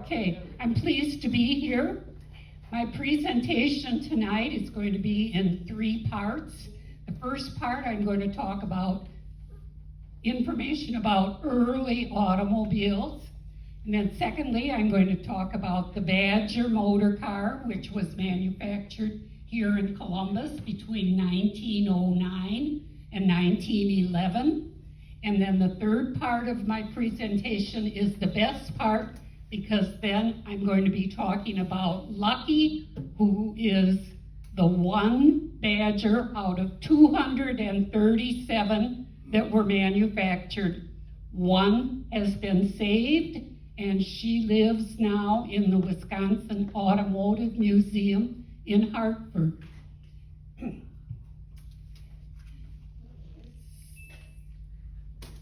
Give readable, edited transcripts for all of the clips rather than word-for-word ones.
Okay, I'm pleased to be here. My presentation tonight is going to be in 3 parts. The first part, I'm going to talk about information about early automobiles. And then secondly, I'm going to talk about the Badger motor car, which was manufactured here in Columbus between 1909 and 1911. And then the third part of my presentation is the best part, because then I'm going to be talking about Lucky, who is the one Badger out of 237 that were manufactured. One has been saved, and she lives now in the Wisconsin Automotive Museum in Hartford.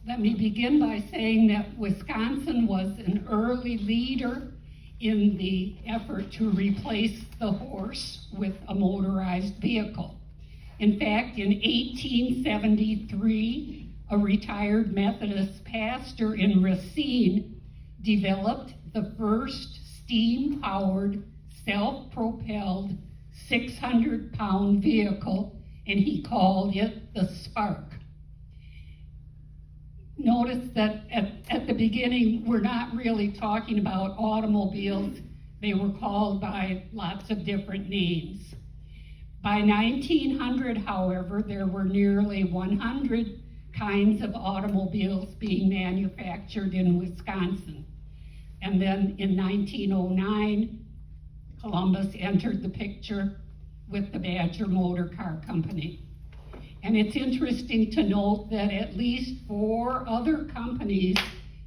Let me begin by saying that Wisconsin was an early leader in the effort to replace the horse with a motorized vehicle. In fact, in 1873, a retired Methodist pastor in Racine developed the first steam-powered, self-propelled 600-pound vehicle, and he called it the Spark. Notice that at the beginning, we're not really talking about automobiles. They were called by lots of different names. By 1900, however, there were nearly 100 kinds of automobiles being manufactured in Wisconsin. And then in 1909, Columbus entered the picture with the Badger Motor Car Company. And it's interesting to note that at least 4 other companies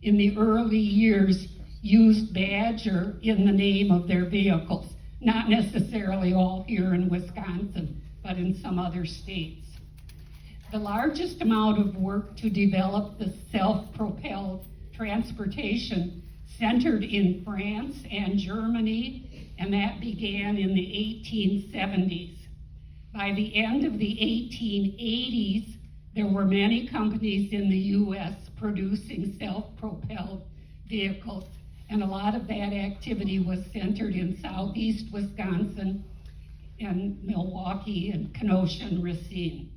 in the early years used Badger in the name of their vehicles, not necessarily all here in Wisconsin, but in some other states. The largest amount of work to develop the self-propelled transportation centered in France and Germany, and that began in the 1870s. By the end of the 1880s, there were many companies in the U.S. producing self-propelled vehicles, and a lot of that activity was centered in southeast Wisconsin and Milwaukee and Kenosha and Racine.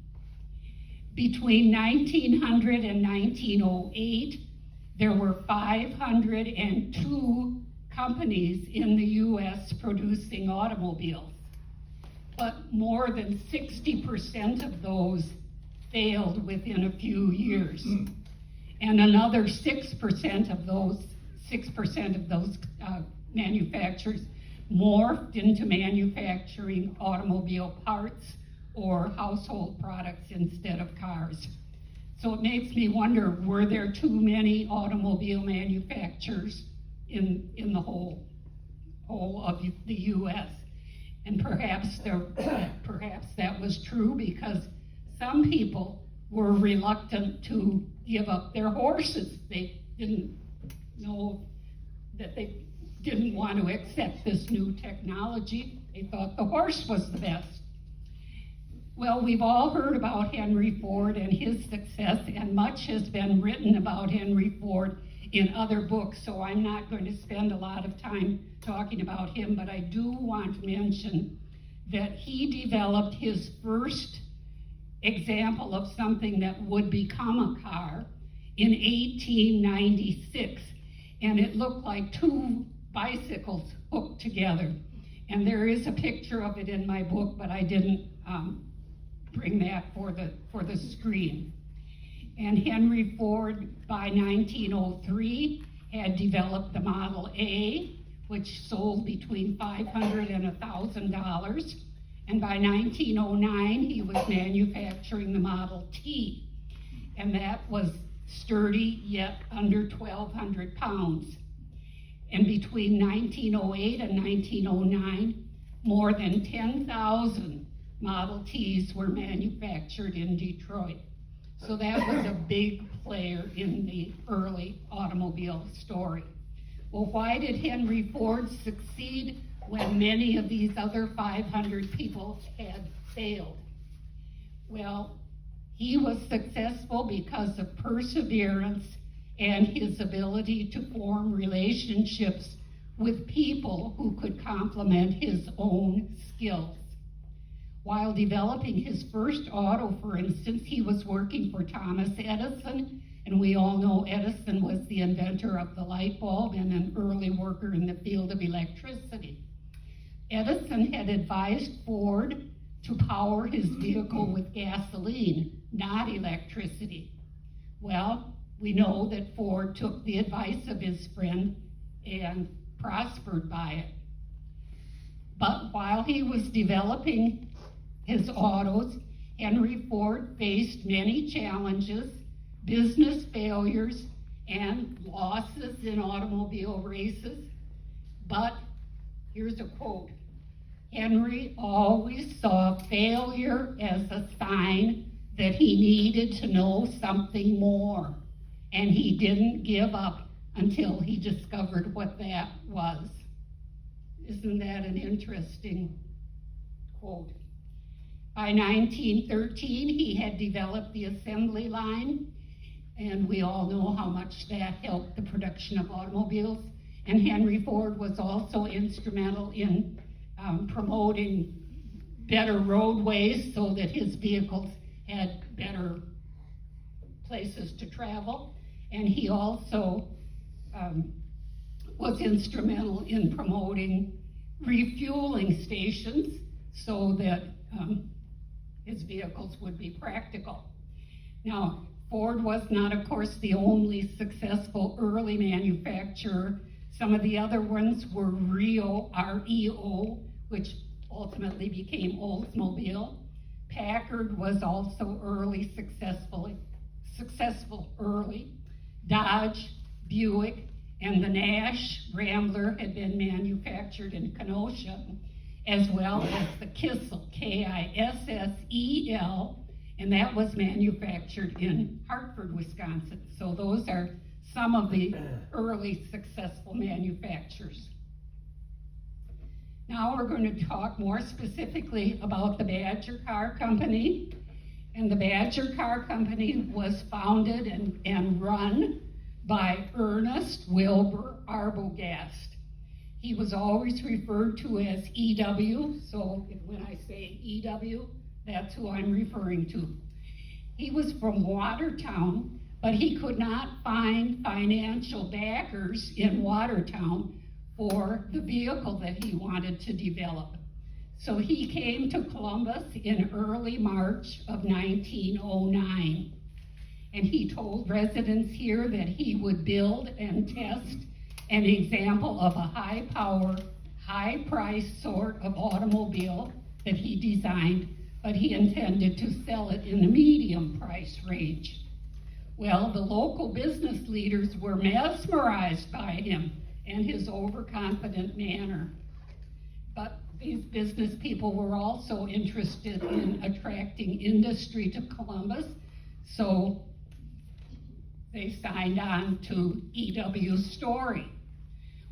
Between 1900 and 1908, there were 502 companies in the U.S. producing automobiles. But more than 60% of those failed within a few years. And another 6% of those manufacturers morphed into manufacturing automobile parts or household products instead of cars. So it makes me wonder, were there too many automobile manufacturers in the whole of the U.S.? And perhaps that was true, because some people were reluctant to give up their horses. They didn't know that they didn't want to accept this new technology. They thought the horse was the best. Well, we've all heard about Henry Ford and his success, and much has been written about Henry Ford in other books, so I'm not going to spend a lot of time talking about him, but I do want to mention that he developed his first example of something that would become a car in 1896, and it looked like 2 bicycles hooked together. And there is a picture of it in my book, but I didn't bring that for the screen. And Henry Ford, by 1903, had developed the Model A, which sold between $500 and $1,000. And by 1909, he was manufacturing the Model T. And that was sturdy, yet under 1,200 pounds. And between 1908 and 1909, more than 10,000 Model Ts were manufactured in Detroit. So that was a big player in the early automobile story. Well, why did Henry Ford succeed when many of these other 500 people had failed? Well, he was successful because of perseverance and his ability to form relationships with people who could complement his own skills. While developing his first auto, for instance, he was working for Thomas Edison, and we all know Edison was the inventor of the light bulb and an early worker in the field of electricity. Edison had advised Ford to power his vehicle with gasoline, not electricity. Well, we know that Ford took the advice of his friend and prospered by it. But while he was developing his autos, Henry Ford faced many challenges, business failures, and losses in automobile races. But here's a quote: Henry always saw failure as a sign that he needed to know something more, and he didn't give up until he discovered what that was. Isn't that an interesting quote? By 1913, he had developed the assembly line, and we all know how much that helped the production of automobiles. And Henry Ford was also instrumental in promoting better roadways so that his vehicles had better places to travel. And he also was instrumental in promoting refueling stations so that his vehicles would be practical. Now, Ford was not, of course, the only successful early manufacturer. Some of the other ones were REO, R-E-O, which ultimately became Oldsmobile. Packard was also successful early. Dodge, Buick, and the Nash Rambler had been manufactured in Kenosha, as well as the Kissel, K-I-S-S-E-L, and that was manufactured in Hartford, Wisconsin. So those are some of the early successful manufacturers. Now we're going to talk more specifically about the Badger Car Company. And the Badger Car Company was founded and run by Ernest Wilbur Arbogast. He was always referred to as EW, so when I say EW, that's who I'm referring to. He was from Watertown, but he could not find financial backers in Watertown for the vehicle that he wanted to develop. So he came to Columbus in early March of 1909. And he told residents here that he would build and test an example of a high-power, high-price sort of automobile that he designed, but he intended to sell it in the medium price range. Well, the local business leaders were mesmerized by him and his overconfident manner. But these business people were also interested in attracting industry to Columbus, so they signed on to E.W.'s story.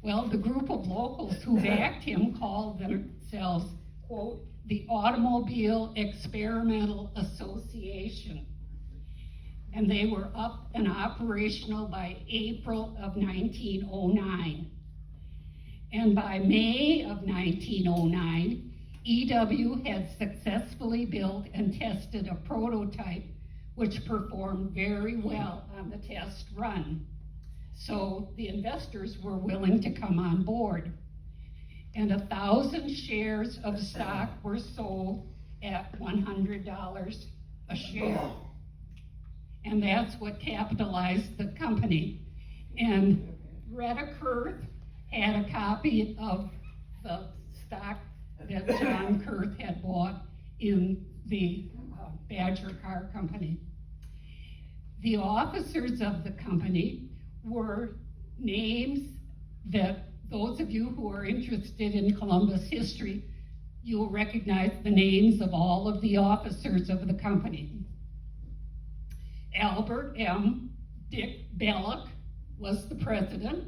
Well, the group of locals who backed him called themselves, quote, the Automobile Experimental Association. And they were up and operational by April of 1909. And by May of 1909, E.W. had successfully built and tested a prototype which performed very well on the test run. So the investors were willing to come on board. And 1,000 shares of stock were sold at $100 a share. And that's what capitalized the company. And Retta Kurth had a copy of the stock that John Kurth had bought in the Badger Car Company. The officers of the company were names that those of you who are interested in Columbus history, you'll recognize the names of all of the officers of the company. Albert M. Dick Belloc was the president.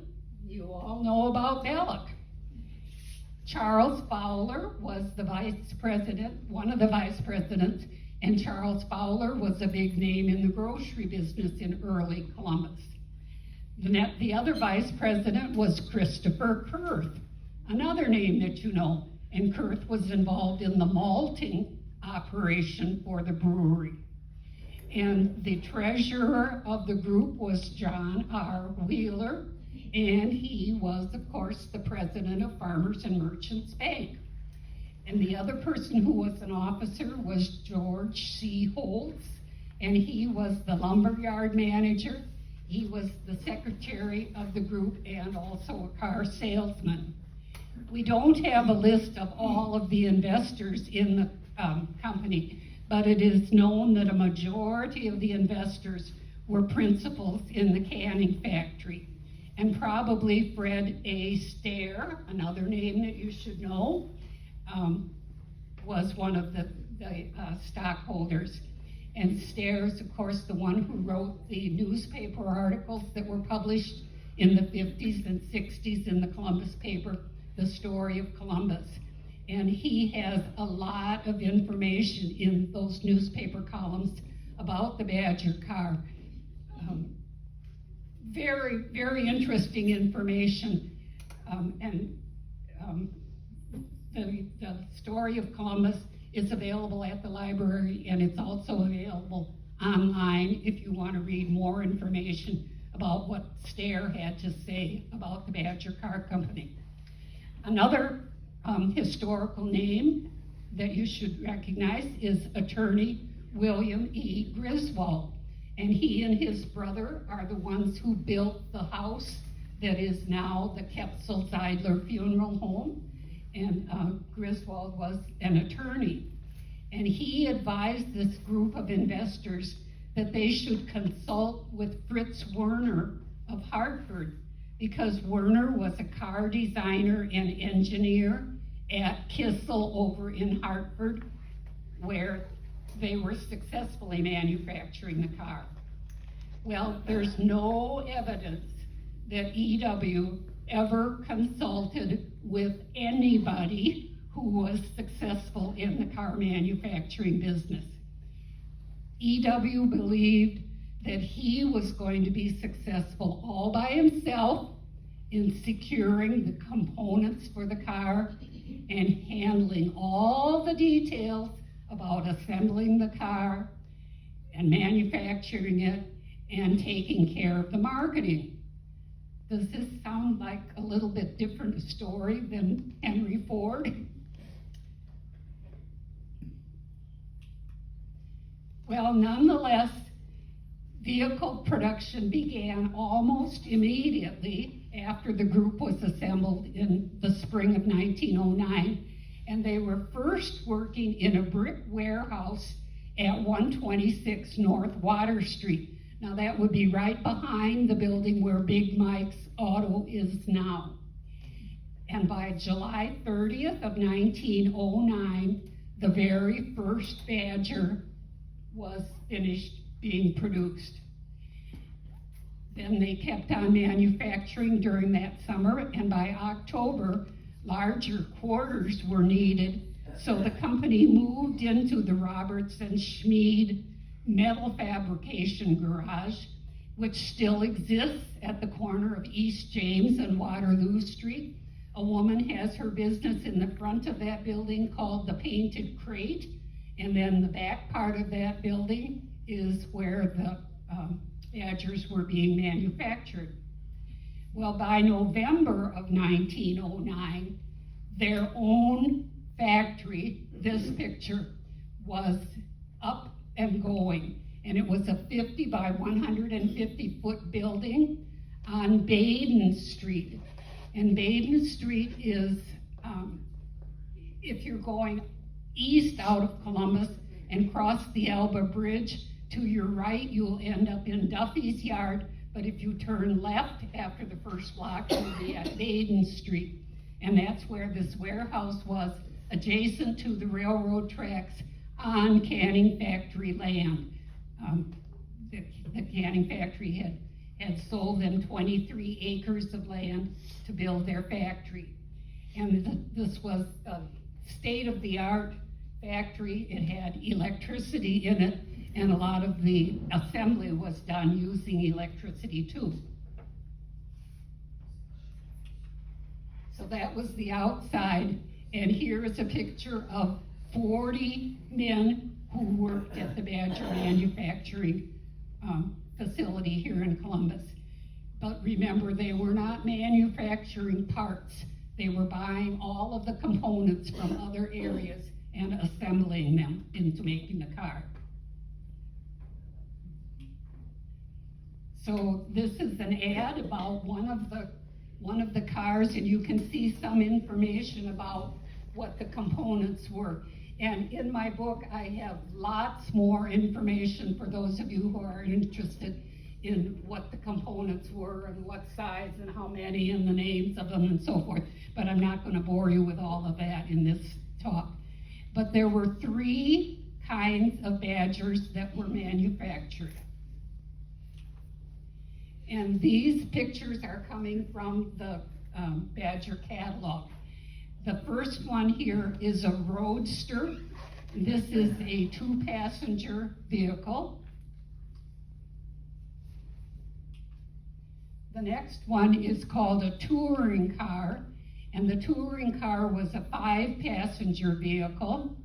You all know about Belloc. Charles Fowler was the vice president, one of the vice presidents, and Charles Fowler was a big name in the grocery business in early Columbus. The other vice president was Christopher Kurth, another name that you know, and Kurth was involved in the malting operation for the brewery. And the treasurer of the group was John R. Wheeler, and he was, of course, the president of Farmers and Merchants Bank. And the other person who was an officer was George C. Holtz, and he was the lumberyard manager. He was the secretary of the group and also a car salesman. We don't have a list of all of the investors in the company, but it is known that a majority of the investors were principals in the canning factory. And probably Fred A. Stair, another name that you should know, was one of the stockholders. And Stair's, of course, the one who wrote the newspaper articles that were published in the 50s and 60s in the Columbus paper, The Story of Columbus. And he has a lot of information in those newspaper columns about the Badger car. Very, very interesting information. The Story of Columbus is available at the library, and it's also available online if you want to read more information about what Stair had to say about the Badger Car Company. Another historical name that you should recognize is attorney William E. Griswold. And he and his brother are the ones who built the house that is now the Kepsel-Zeidler Funeral Home. And Griswold was an attorney. And he advised this group of investors that they should consult with Fritz Werner of Hartford, because Werner was a car designer and engineer at Kissel over in Hartford, where they were successfully manufacturing the car. Well, there's no evidence that EW ever consulted with anybody who was successful in the car manufacturing business. EW believed that he was going to be successful all by himself in securing the components for the car and handling all the details about assembling the car and manufacturing it and taking care of the marketing. Does this sound like a little bit different a story than Henry Ford? Well, nonetheless, vehicle production began almost immediately after the group was assembled in the spring of 1909, and they were first working in a brick warehouse at 126 North Water Street. Now that would be right behind the building where Big Mike's Auto is now. And by July 30th of 1909, the very first Badger was finished being produced. Then they kept on manufacturing during that summer, and by October, larger quarters were needed, so the company moved into the Roberts and Schmid metal fabrication garage, which still exists at the corner of East James and Waterloo Street. A woman has her business in the front of that building called the Painted Crate, and then the back part of that building is where the Badgers were being manufactured. Well, by November of 1909, their own factory, this picture, was up and going. And it was a 50 by 150 foot building on Baden Street. And Baden Street is, if you're going east out of Columbus and cross the Elba Bridge, to your right, you'll end up in Duffy's Yard, but if you turn left after the first block, you'll be at Baden Street. And that's where this warehouse was, adjacent to the railroad tracks on canning factory land. The canning factory had sold them 23 acres of land to build their factory. And this was a state-of-the-art factory. It had electricity in it, and a lot of the assembly was done using electricity too. So that was the outside, and here is a picture of 40 men who worked at the Badger manufacturing facility here in Columbus. But remember, they were not manufacturing parts. They were buying all of the components from other areas and assembling them into making the car. So this is an ad about one of the cars, and you can see some information about what the components were. And in my book, I have lots more information for those of you who are interested in what the components were and what size and how many and the names of them and so forth. But I'm not going to bore you with all of that in this talk. But there were 3 kinds of Badgers that were manufactured. And these pictures are coming from the Badger catalog. The first one here is a Roadster. This is a 2-passenger vehicle. The next one is called a touring car, and the touring car was a 5-passenger vehicle.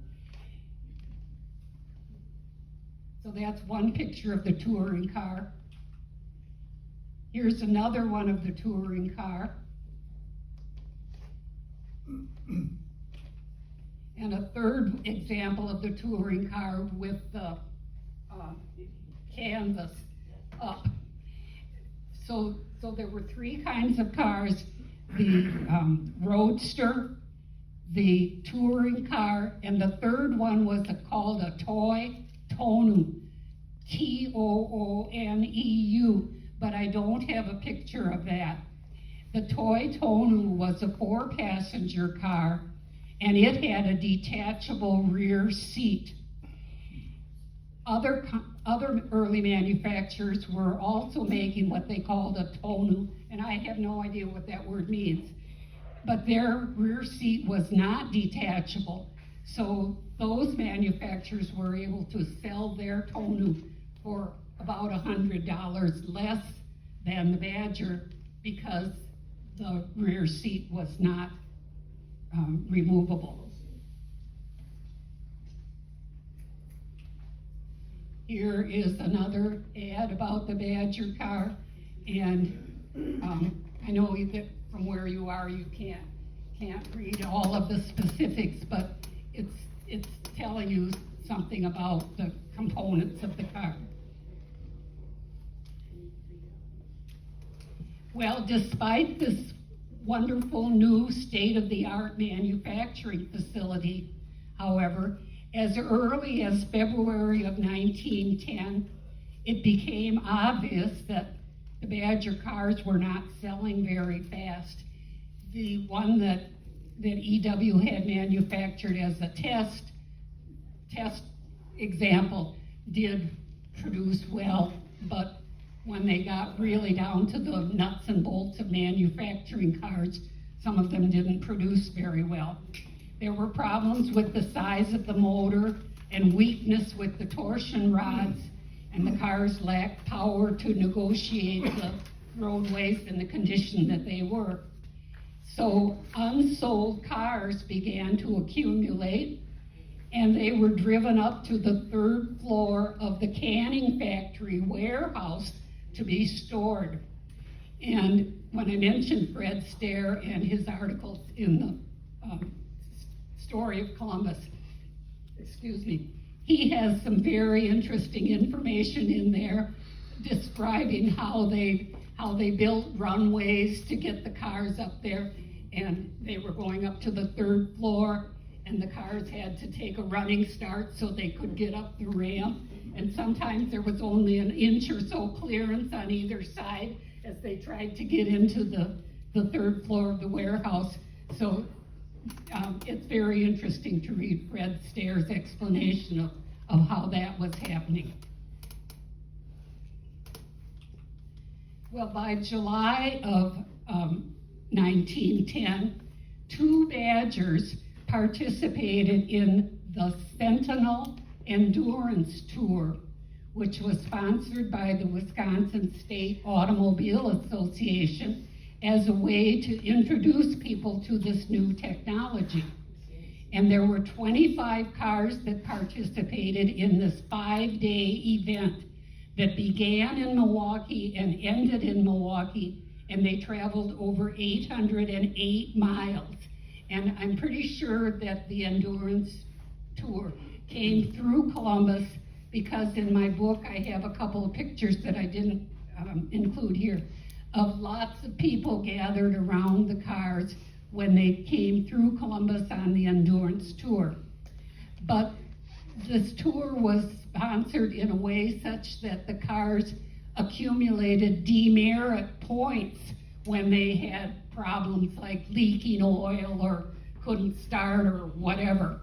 So that's one picture of the touring car. Here's another one of the touring car. And a third example of the touring car with the canvas up. So there were 3 kinds of cars: the Roadster, the touring car, and the third one was called a toy Tonu, Tooneu, but I don't have a picture of that. The toy Tonu was a 4-passenger car, and it had a detachable rear seat. Other early manufacturers were also making what they called a Tonu, and I have no idea what that word means. But their rear seat was not detachable, so those manufacturers were able to sell their Tonu for about $100 less than the Badger because the rear seat was not removable. Here is another ad about the Badger car, and I know that from where you are you can't read all of the specifics, but it's telling you something about the components of the car. Well, despite this wonderful new state-of-the-art manufacturing facility, however, as early as February of 1910, it became obvious that the Badger cars were not selling very fast. The one that EW had manufactured as a test example did produce well, but when they got really down to the nuts and bolts of manufacturing cars, some of them didn't produce very well. There were problems with the size of the motor and weakness with the torsion rods, and the cars lacked power to negotiate the roadways in the condition that they were. So unsold cars began to accumulate, and they were driven up to the 3rd floor of the canning factory warehouse to be stored. And when I mentioned Fred Stair and his articles in the Story of Columbus, he has some very interesting information in there describing how they built runways to get the cars up there, and they were going up to the 3rd floor, and the cars had to take a running start so they could get up the ramp, and sometimes there was only an inch or so clearance on either side as they tried to get into the 3rd floor of the warehouse. So it's very interesting to read Fred Stair's explanation of how that was happening. Well, by July of 1910, 2 Badgers participated in the Sentinel Endurance Tour, which was sponsored by the Wisconsin State Automobile Association as a way to introduce people to this new technology. And there were 25 cars that participated in this 5-day event that began in Milwaukee and ended in Milwaukee, and they traveled over 808 miles. And I'm pretty sure that the endurance tour came through Columbus, because in my book I have a couple of pictures that I didn't include here of lots of people gathered around the cars when they came through Columbus on the endurance tour. But this tour was sponsored in a way such that the cars accumulated demerit points when they had problems like leaking oil or couldn't start or whatever.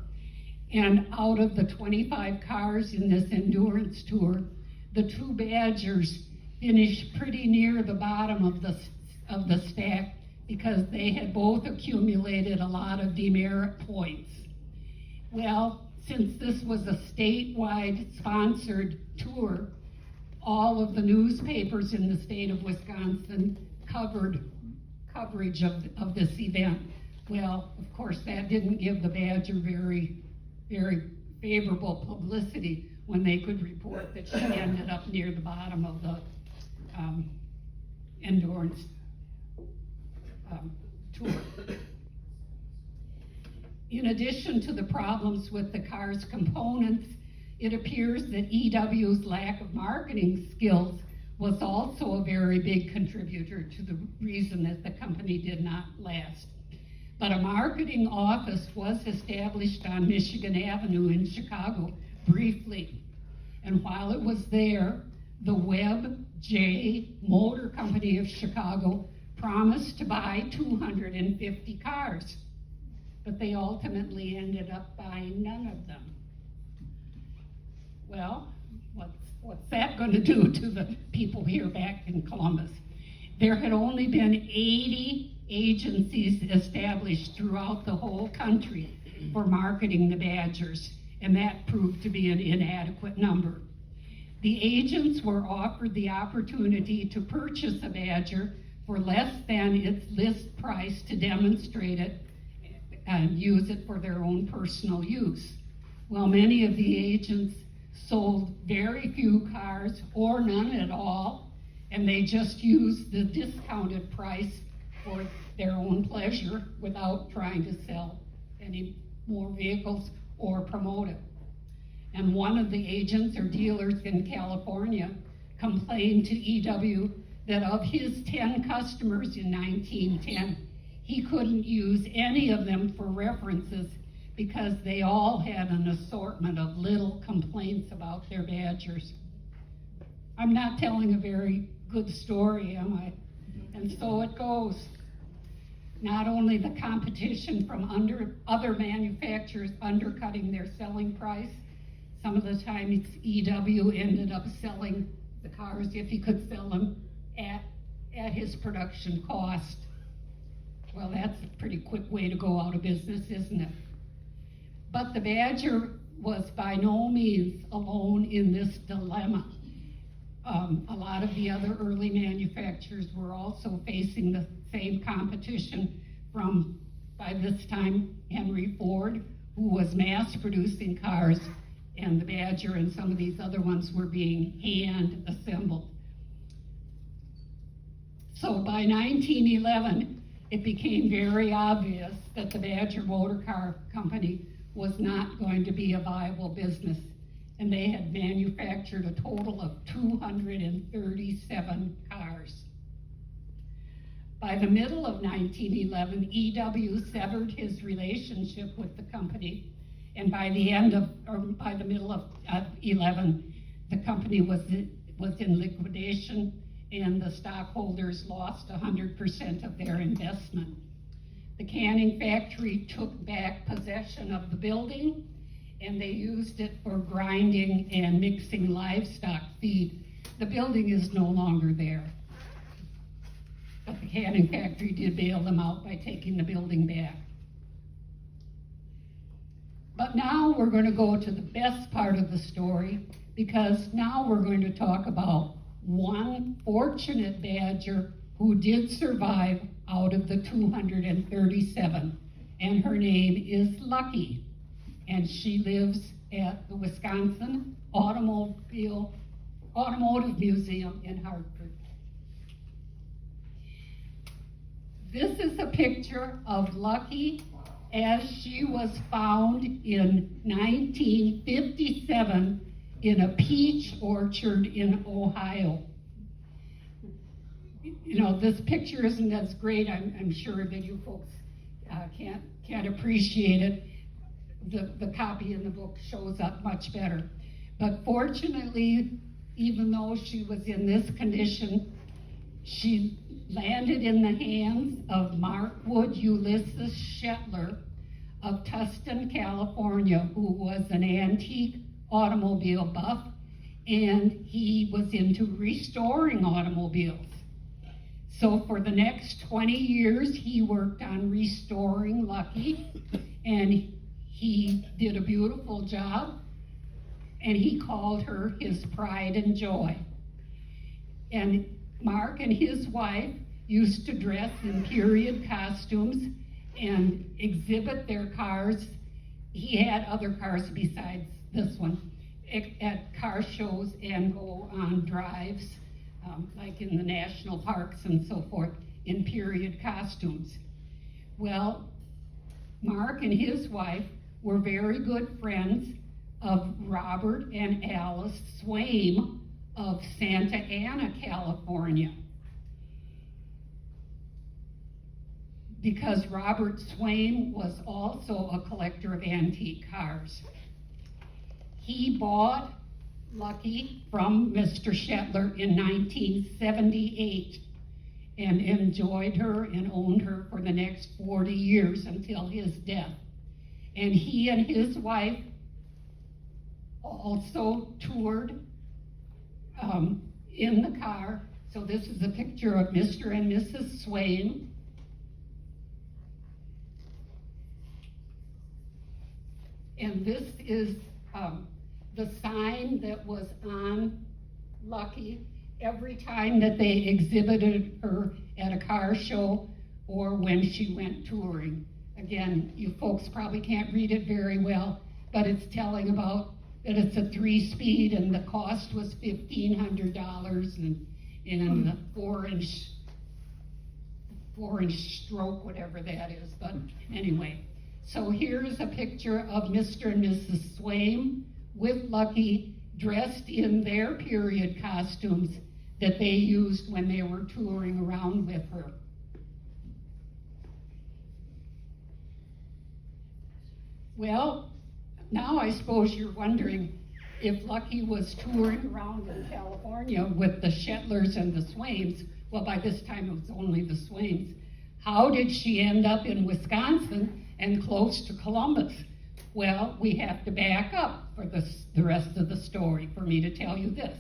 And out of the 25 cars in this endurance tour, the 2 Badgers finished pretty near the bottom of the stack because they had both accumulated a lot of demerit points. Well, since this was a statewide sponsored tour, all of the newspapers in the state of Wisconsin coverage of this event. Well, of course, that didn't give the Badger very favorable publicity when they could report that she ended up near the bottom of the endurance tour. In addition to the problems with the car's components, it appears that EW's lack of marketing skills was also a very big contributor to the reason that the company did not last. But a marketing office was established on Michigan Avenue in Chicago briefly. And while it was there, the Webb J. Motor Company of Chicago promised to buy 250 cars, but they ultimately ended up buying none of them. Well, what's that going to do to the people here back in Columbus? There had only been 80 agencies established throughout the whole country for marketing the Badgers, and that proved to be an inadequate number. The agents were offered the opportunity to purchase a Badger for less than its list price to demonstrate it and use it for their own personal use. Well, many of the agents sold very few cars or none at all, and they just used the discounted price for their own pleasure without trying to sell any more vehicles or promote it. And one of the agents or dealers in California complained to EW that of his 10 customers in 1910, he couldn't use any of them for references because they all had an assortment of little complaints about their Badgers. I'm not telling a very good story, am I? And so it goes. Not only the competition from other manufacturers undercutting their selling price, some of the times EW ended up selling the cars, if he could sell them, at his production cost. Well, that's a pretty quick way to go out of business, isn't it? But the Badger was by no means alone in this dilemma. A lot of the other early manufacturers were also facing the same competition from, by this time, Henry Ford, who was mass producing cars, and the Badger and some of these other ones were being hand assembled. So by 1911, it became very obvious that the Badger Motor Car Company was not going to be a viable business, and they had manufactured a total of 237 cars. By the middle of 1911, EW severed his relationship with the company, and by the middle of 11, the company was in liquidation, and the stockholders lost 100% of their investment. The canning factory took back possession of the building, and they used it for grinding and mixing livestock feed. The building is no longer there, but the canning factory did bail them out by taking the building back. But now we're going to go to the best part of the story, because now we're going to talk about one fortunate Badger who who did survive out of the 237, and her name is Lucky, and she lives at the Wisconsin Automotive Museum in Hartford. This is a picture of Lucky as she was found in 1957 in a peach orchard in Ohio. You know, this picture isn't as great. I'm sure that you folks can't appreciate it. The copy in the book shows up much better. But fortunately, even though she was in this condition, she landed in the hands of Markwood Ulysses Shetler of Tustin, California, who was an antique automobile buff, and he was into restoring automobiles. So for the next 20 years, he worked on restoring Lucky, and he did a beautiful job, and he called her his pride and joy. And Mark and his wife used to dress in period costumes and exhibit their cars. He had other cars besides this one at car shows and go on drives, like in the national parks and so forth, in period costumes. Well, Mark and his wife were very good friends of Robert and Alice Swaim of Santa Ana, California. Because Robert Swaim was also a collector of antique cars. He bought Lucky from Mr. Shetler in 1978 and enjoyed her and owned her for the next 40 years until his death. And he and his wife also toured in the car. So this is a picture of Mr. and Mrs. Swaim. And this is the sign that was on Lucky every time that they exhibited her at a car show or when she went touring. Again, you folks probably can't read it very well, but it's telling about that it's a 3-speed and the cost was $1,500 and the 4-inch stroke, whatever that is. But anyway, so here's a picture of Mr. and Mrs. Swaim with Lucky dressed in their period costumes that they used when they were touring around with her. Well, now I suppose you're wondering if Lucky was touring around in California with the Shetlers and the Swaims. Well, by this time it was only the Swaims. How did she end up in Wisconsin and close to Columbus? Well, we have to back up for the rest of the story for me to tell you this.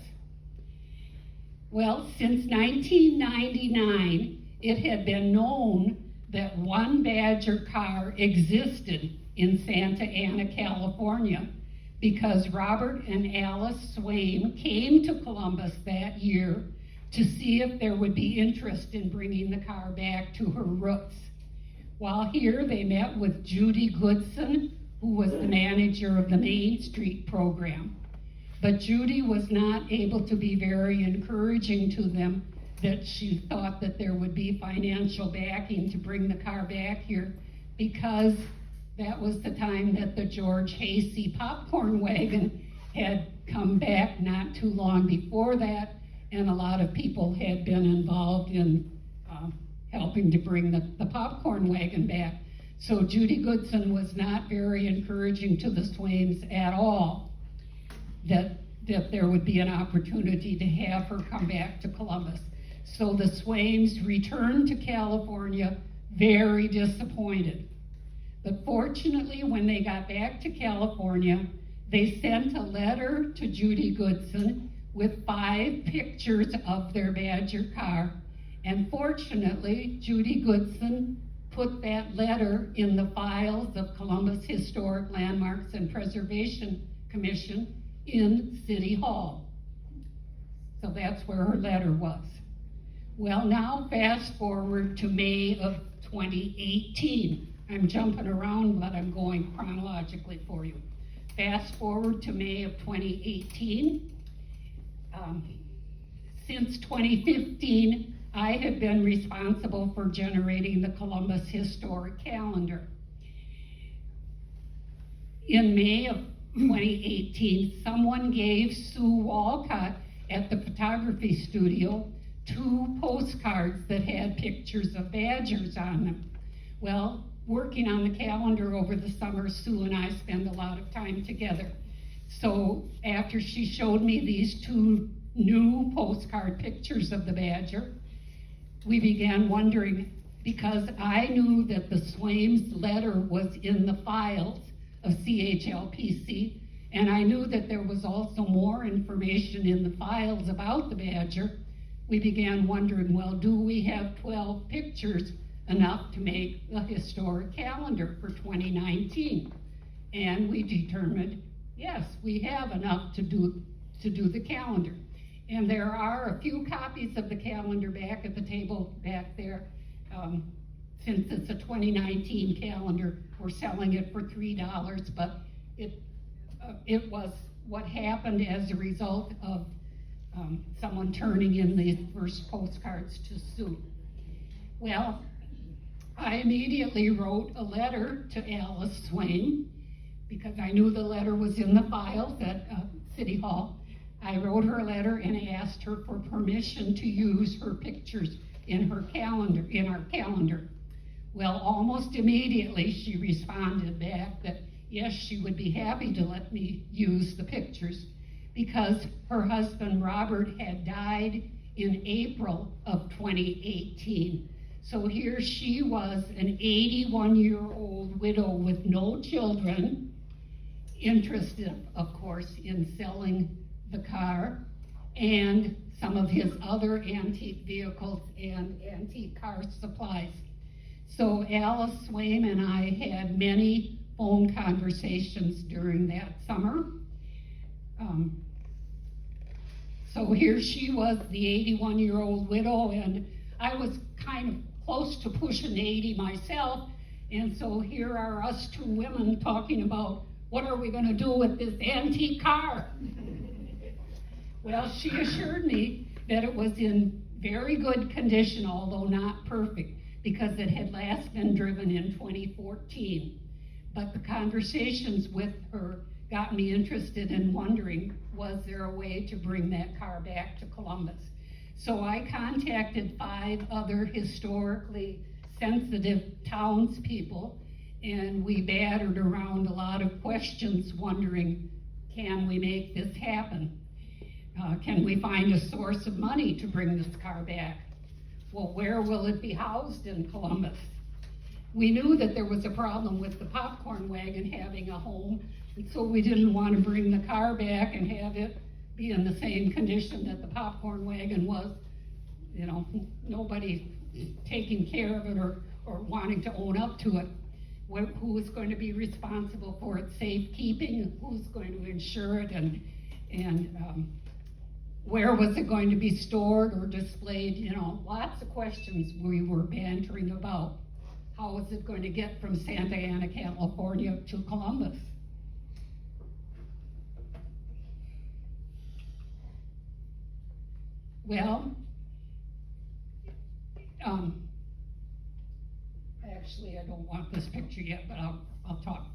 Well, since 1999, it had been known that one Badger car existed in Santa Ana, California, because Robert and Alice Swaim came to Columbus that year to see if there would be interest in bringing the car back to her roots. While here, they met with Judy Goodson, who was the manager of the Main Street program. But Judy was not able to be very encouraging to them, that she thought that there would be financial backing to bring the car back here, because that was the time that the George Hasey popcorn wagon had come back not too long before that, and a lot of people had been involved in helping to bring the popcorn wagon back. So Judy Goodson was not very encouraging to the Swaims at all that there would be an opportunity to have her come back to Columbus. So the Swaims returned to California very disappointed. But fortunately, when they got back to California, they sent a letter to Judy Goodson with 5 pictures of their Badger car. And fortunately, Judy Goodson put that letter in the files of Columbus Historic Landmarks and Preservation Commission in City Hall. So that's where her letter was. Well, now fast forward to May of 2018. I'm jumping around, but I'm going chronologically for you. Fast forward to May of 2018. Since 2015, I have been responsible for generating the Columbus Historic Calendar. In May of 2018, someone gave Sue Walcott at the photography studio 2 postcards that had pictures of badgers on them. Well, working on the calendar over the summer, Sue and I spend a lot of time together. So after she showed me these 2 new postcard pictures of the badger, we began wondering, because I knew that the Swaim's letter was in the files of CHLPC, and I knew that there was also more information in the files about the badger. We began wondering, well, do we have 12 pictures enough to make a historic calendar for 2019? And we determined, yes, we have enough to do the calendar. And there are a few copies of the calendar back at the table back there. Since it's a 2019 calendar, we're selling it for $3, but it was what happened as a result of someone turning in the first postcards to Sue. Well, I immediately wrote a letter to Alice Swaim because I knew the letter was in the files at City Hall. I wrote her a letter and asked her for permission to use her pictures in her calendar, in our calendar. Well, almost immediately she responded back that yes, she would be happy to let me use the pictures because her husband Robert had died in April of 2018. So here she was, an 81-year-old widow with no children, interested, of course, in selling the car and some of his other antique vehicles and antique car supplies. So Alice Swaim and I had many phone conversations during that summer. So here she was, the 81-year-old widow, and I was kind of close to pushing 80 myself, and so here are us 2 women talking about what are we going to do with this antique car? Well, she assured me that it was in very good condition, although not perfect, because it had last been driven in 2014. But the conversations with her got me interested in wondering, was there a way to bring that car back to Columbus? So I contacted 5 other historically sensitive townspeople, and we battered around a lot of questions wondering, can we make this happen? Can we find a source of money to bring this car back? Well, where will it be housed in Columbus? We knew that there was a problem with the popcorn wagon having a home, and so we didn't want to bring the car back and have it be in the same condition that the popcorn wagon was. You know, nobody taking care of it or wanting to own up to it. Who is going to be responsible for its safekeeping? Who's going to insure it? And where was it going to be stored or displayed? You know, lots of questions we were bantering about. How is it going to get from Santa Ana, California to Columbus? Well, actually I don't want this picture yet, but I'll talk.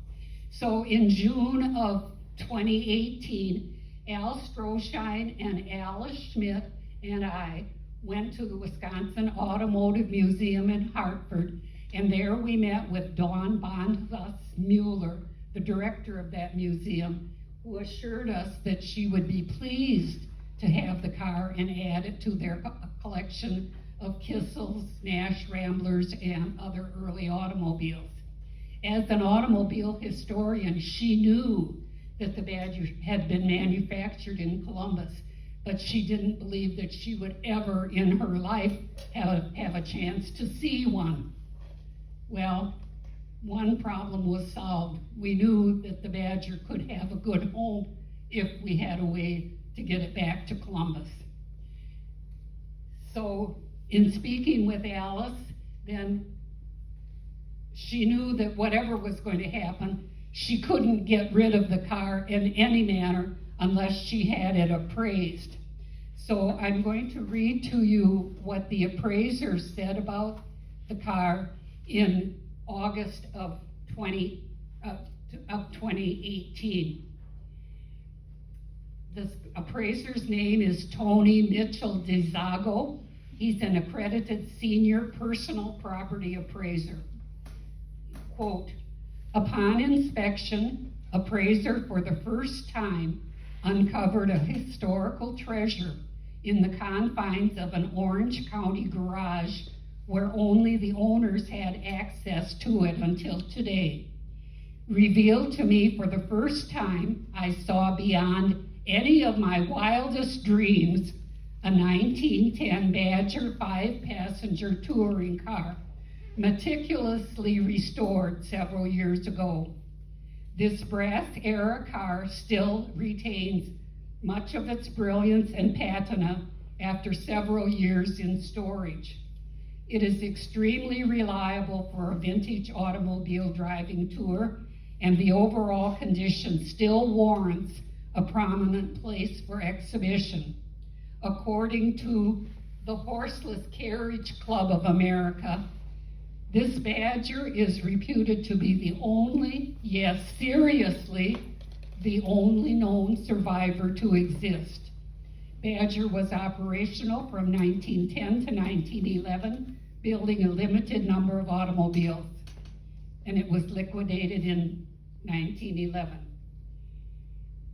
So in June of 2018, Al Stroshine and Alice Schmidt and I went to the Wisconsin Automotive Museum in Hartford, and there we met with Dawn Bondfuss Mueller, the director of that museum, who assured us that she would be pleased to have the car and add it to their collection of Kissels, Nash Ramblers, and other early automobiles. As an automobile historian, she knew that the Badger had been manufactured in Columbus, but she didn't believe that she would ever in her life have a chance to see one. Well, one problem was solved. We knew that the Badger could have a good home if we had a way to get it back to Columbus. So In speaking with Alice, then she knew that whatever was going to happen, she couldn't get rid of the car in any manner unless she had it appraised. So I'm going to read to you what the appraiser said about the car in August of 2018. This appraiser's name is Tony Mitchell DeZago. He's an accredited senior personal property appraiser. Quote, upon inspection, appraiser for the first time uncovered a historical treasure in the confines of an Orange County garage where only the owners had access to it until today. Revealed to me for the first time, I saw beyond any of my wildest dreams a 1910 Badger 5-passenger touring car, meticulously restored several years ago. This brass-era car still retains much of its brilliance and patina after several years in storage. It is extremely reliable for a vintage automobile driving tour, and the overall condition still warrants a prominent place for exhibition. According to the Horseless Carriage Club of America, this Badger is reputed to be the only, yes, seriously, the only known survivor to exist. Badger was operational from 1910 to 1911, building a limited number of automobiles, and it was liquidated in 1911.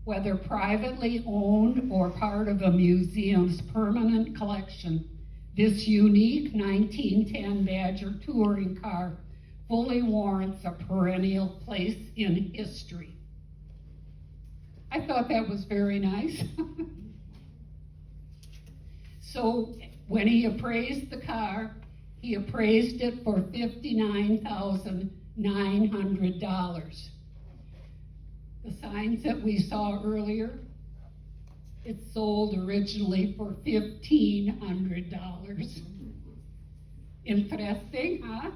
Whether privately owned or part of a museum's permanent collection, this unique 1910 Badger touring car fully warrants a perennial place in history. I thought that was very nice. So when he appraised the car, he appraised it for $59,900. The signs that we saw earlier, it sold originally for $1,500. Interesting, huh?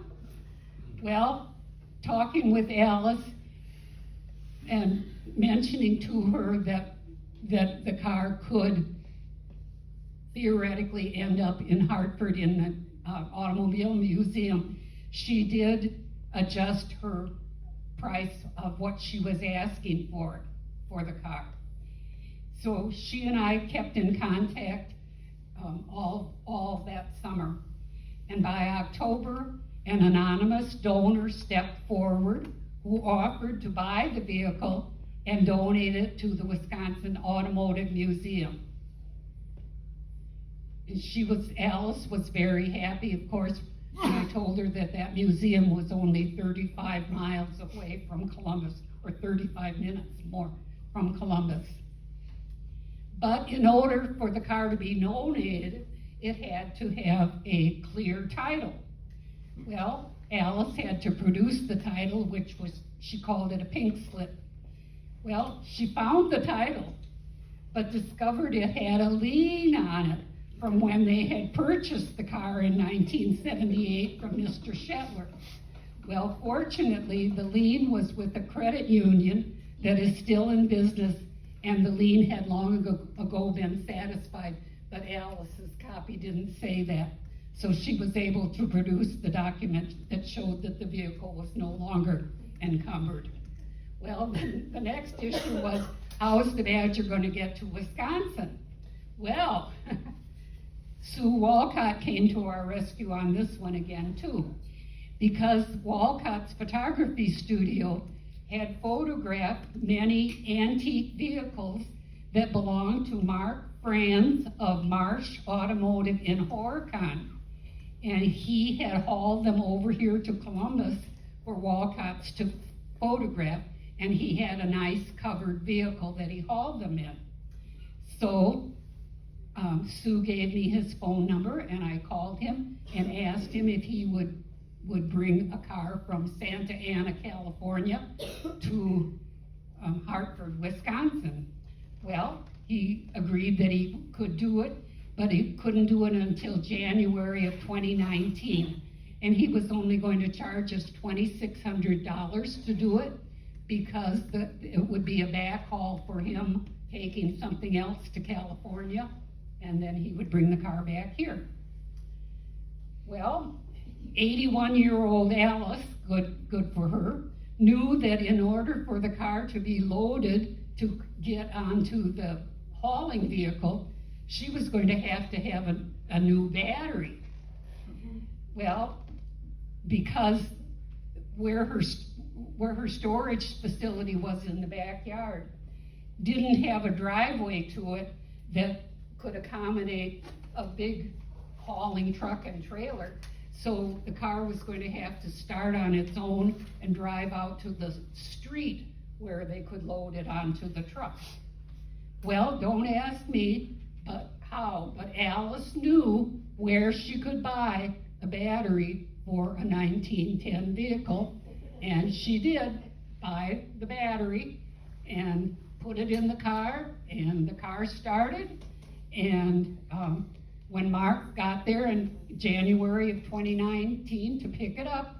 Well, talking with Alice and mentioning to her that the car could theoretically end up in Hartford in the Automobile Museum, she did adjust her price of what she was asking for the car. So she and I kept in contact all that summer. And by October, an anonymous donor stepped forward who offered to buy the vehicle and donate it to the Wisconsin Automotive Museum. And Alice was very happy, of course, when I told her that museum was only 35 miles away from Columbus, or 35 minutes more from Columbus. But in order for the car to be donated, it had to have a clear title. Well, Alice had to produce the title, which was, she called it a pink slip. Well, she found the title, but discovered it had a lien on it from when they had purchased the car in 1978 from Mr. Shetler. Well, fortunately, the lien was with a credit union that is still in business, and the lien had long ago been satisfied, but Alice's copy didn't say that. So she was able to produce the document that showed that the vehicle was no longer encumbered. Well, then the next issue was, how is the Badger going to get to Wisconsin? Well, Sue Walcott came to our rescue on this one again too, because Walcott's photography studio had photographed many antique vehicles that belonged to Mark Franz of Marsh Automotive in Horicon. And he had hauled them over here to Columbus for Walcott's to photograph, and he had a nice covered vehicle that he hauled them in. So Sue gave me his phone number, and I called him and asked him if he would bring a car from Santa Ana, California to Hartford, Wisconsin. Well, he agreed that he could do it, but he couldn't do it until January of 2019. And he was only going to charge us $2,600 to do it because it would be a backhaul for him taking something else to California, and then he would bring the car back here. Well, 81-year-old Alice, good for her, knew that in order for the car to be loaded to get onto the hauling vehicle, she was going to have a new battery. Well, because where her storage facility was in the backyard, didn't have a driveway to it that could accommodate a big hauling truck and trailer. So the car was going to have to start on its own and drive out to the street where they could load it onto the truck. Well, don't ask me how, but Alice knew where she could buy a battery for a 1910 vehicle, and she did buy the battery and put it in the car, and the car started. And when Mark got there in January of 2019 to pick it up,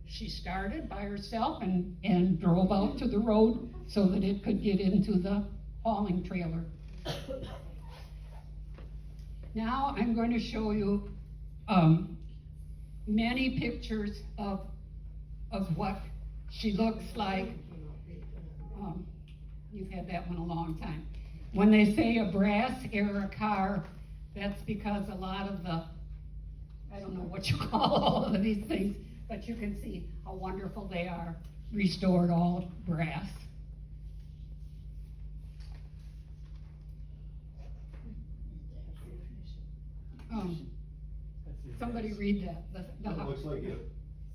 she started by herself and drove out to the road so that it could get into the hauling trailer. Now I'm going to show you many pictures of what she looks like. You've had that one a long time. When they say a brass era car, that's because a lot of the, I don't know what you call all of these things, but you can see how wonderful they are, restored all brass. Somebody read that. It looks like you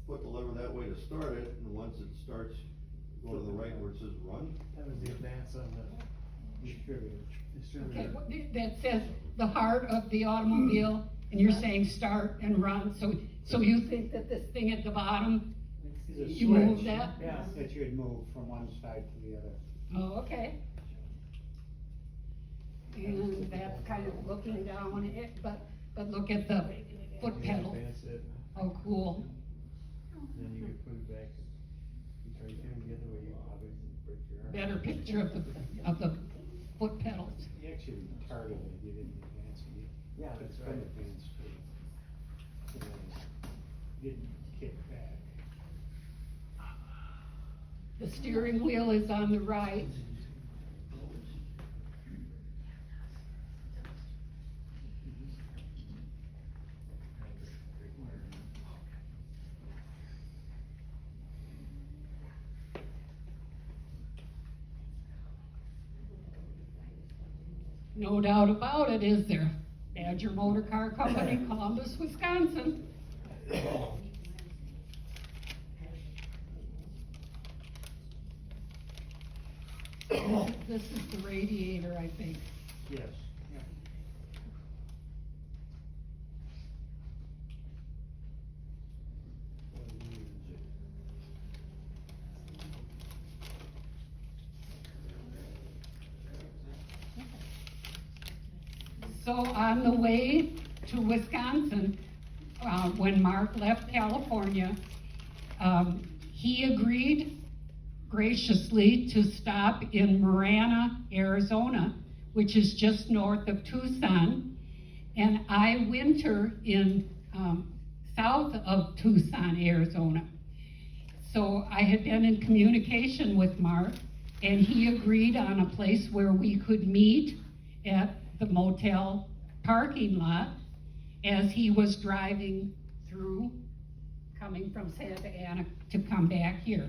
put the lever that way to start it, and once it starts, go to the right where it says run. That was the advance on the distributor. Okay, that says the heart of the automobile, and you're saying start and run. So you think that this thing at the bottom, you move that? Yeah, that you'd move from one side to the other. Oh, okay. And that's kind of looking down it, but look at the foot pedal. Advance it, Oh, cool. then you could put it back. You try to turn the other way, you probably break your arm. Better picture of the foot pedals. You actually retarded it, you didn't advance it. Yeah, But it's that's been right. advanced too. Didn't kick back. The steering wheel is on the right. No doubt about it, is there? Badger Motor Car Company, Columbus, Wisconsin. This is the radiator, I think. Yes. Yeah. So on the way to Wisconsin, when Mark left California, he agreed graciously to stop in Marana, Arizona, which is just north of Tucson, and I winter in south of Tucson, Arizona. So I had been in communication with Mark, and he agreed on a place where we could meet at the motel parking lot as he was driving through, coming from Santa Ana to come back here.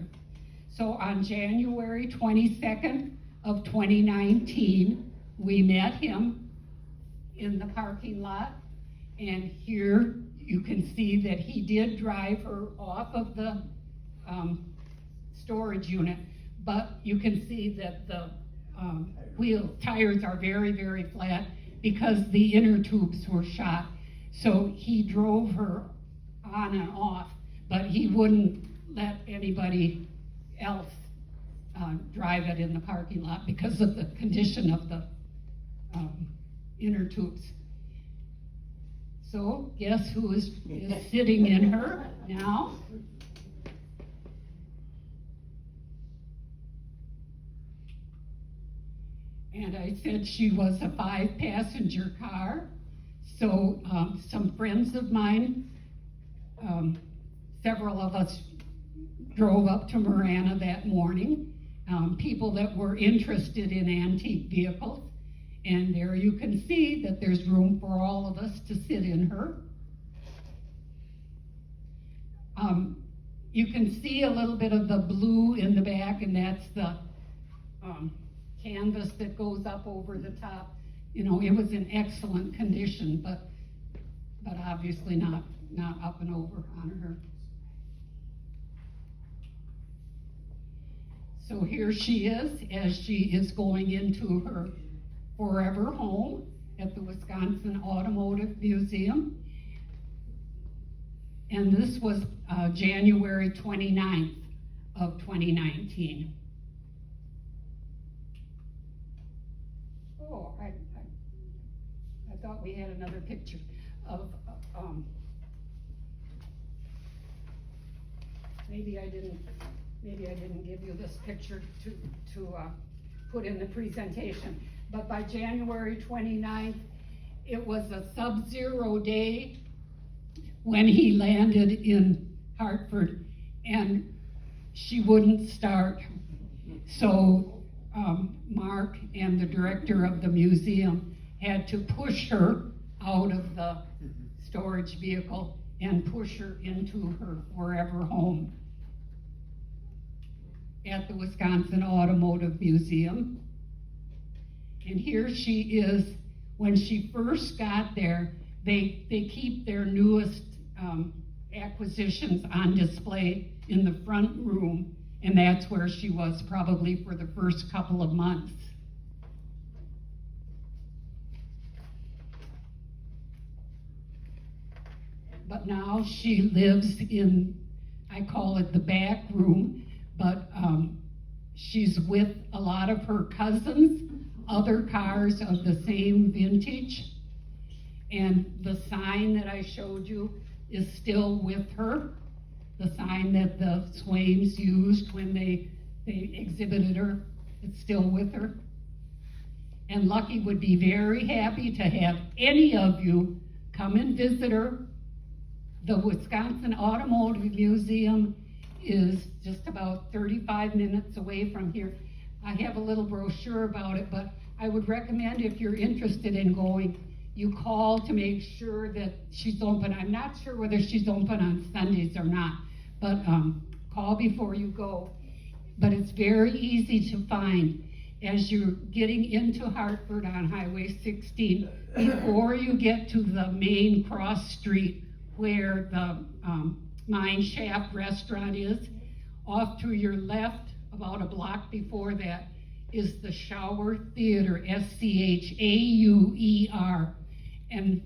So on January 22nd of 2019, we met him in the parking lot, and here you can see that he did drive her off of the storage unit, but you can see that the tires are very, very flat because the inner tubes were shot. So he drove her on and off, but he wouldn't let anybody else drive it in the parking lot because of the condition of the inner tubes. So guess who is sitting in her now? And I said she was a 5-passenger car. So some friends of mine, several of us drove up to Marana that morning, people that were interested in antique vehicles. And there you can see that there's room for all of us to sit in her. You can see a little bit of the blue in the back, and that's the canvas that goes up over the top. You know, it was in excellent condition, but obviously not up and over on her. So here she is, as she is going into her forever home at the Wisconsin Automotive Museum. And this was January 29th of 2019. Oh, I thought we had another picture of, maybe I didn't give you this picture to put in the presentation. But by January 29th, it was a sub-zero day when he landed in Hartford, and she wouldn't start. So Mark and the director of the museum had to push her out of the storage vehicle and push her into her forever home at the Wisconsin Automotive Museum. And here she is. When she first got there, they keep their newest acquisitions on display in the front room, and that's where she was probably for the first couple of months. But now she lives in, I call it the back room, but she's with a lot of her cousins, other cars of the same vintage. And the sign that I showed you is still with her, the sign that the Swains used when they exhibited her. It's still with her. And Lucky would be very happy to have any of you come and visit her. The Wisconsin Automotive Museum is just about 35 minutes away from here. I have a little brochure about it, but I would recommend, if you're interested in going, you call to make sure that she's open. I'm not sure whether she's open on Sundays or not, but call before you go. But it's very easy to find as you're getting into Hartford on Highway 16, before you get to the main cross street where the Mine Shaft restaurant is. Off to your left, about a block before that, is the Schauer Theater, Schauer. And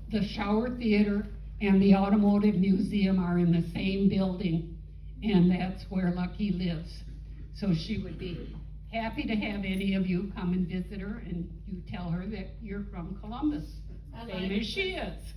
the Schauer Theater and the Automotive Museum are in the same building, and that's where Lucky lives. So she would be happy to have any of you come and visit her, and you tell her that you're from Columbus, same as she is.